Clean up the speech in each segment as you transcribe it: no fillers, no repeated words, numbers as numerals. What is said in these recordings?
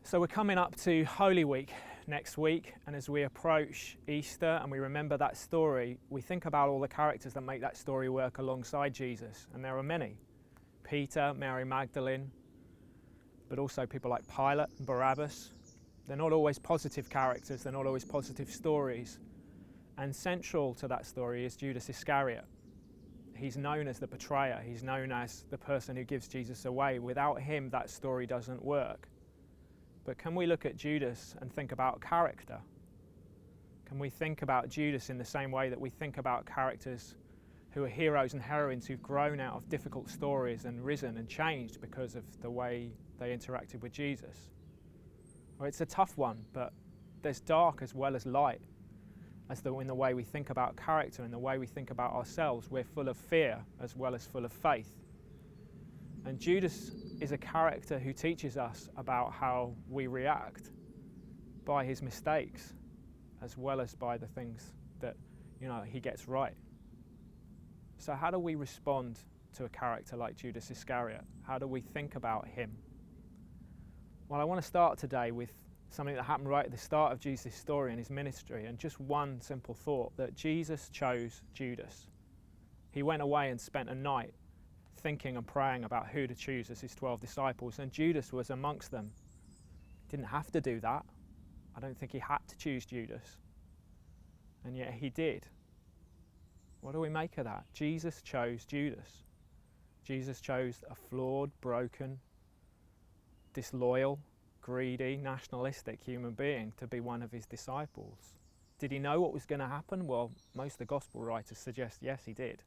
So we're coming up to Holy Week next week, and as we approach Easter and we remember that story, we think about all the characters that make that story work alongside Jesus, and there are many. Peter, Mary Magdalene, but also people like Pilate and Barabbas. They're not always positive characters, they're not always positive stories. And central to that story is Judas Iscariot. He's known as the betrayer, he's known as the person who gives Jesus away. Without him, that story doesn't work. But can we look at Judas and think about character? Can we think about Judas in the same way that we think about characters who are heroes and heroines who've grown out of difficult stories and risen and changed because of the way they interacted with Jesus? Well, it's a tough one, but there's dark as well as light. In the way we think about character, in the way we think about ourselves, we're full of fear as well as full of faith. And Judas is a character who teaches us about how we react by his mistakes as well as by the things that he gets right. So how do we respond to a character like Judas Iscariot? How do we think about him? Well, I want to start today with something that happened right at the start of Jesus' story and his ministry, and just one simple thought, that Jesus chose Judas. He went away and spent a night thinking and praying about who to choose as his 12 disciples, and Judas was amongst them. He didn't have to do that. I don't think he had to choose Judas, and yet he did. What do we make of that? Jesus chose Judas. Jesus chose a flawed, broken, disloyal, greedy, nationalistic human being to be one of his disciples. Did he know what was going to happen? Well, most of the gospel writers suggest yes, he did.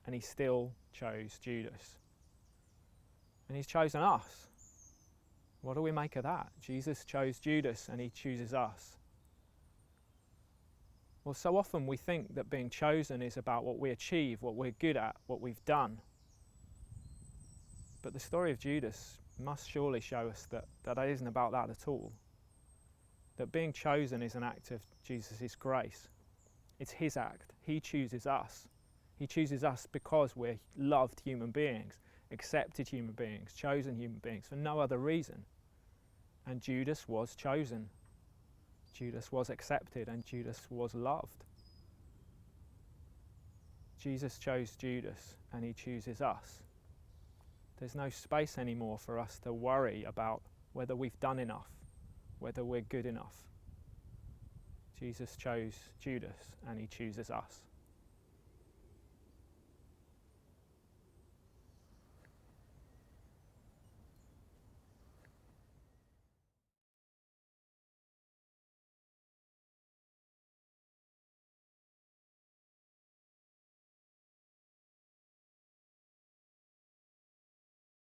And he still chose Judas. And he's chosen us. What do we make of that? Jesus chose Judas and he chooses us. Well, so often we think that being chosen is about what we achieve, what we're good at, what we've done. But the story of Judas must surely show us that it isn't about that at all. That being chosen is an act of Jesus' grace. It's his act. He chooses us. He chooses us because we're loved human beings, accepted human beings, chosen human beings for no other reason. And Judas was chosen. Judas was accepted and Judas was loved. Jesus chose Judas and he chooses us. There's no space anymore for us to worry about whether we've done enough, whether we're good enough. Jesus chose Judas and he chooses us.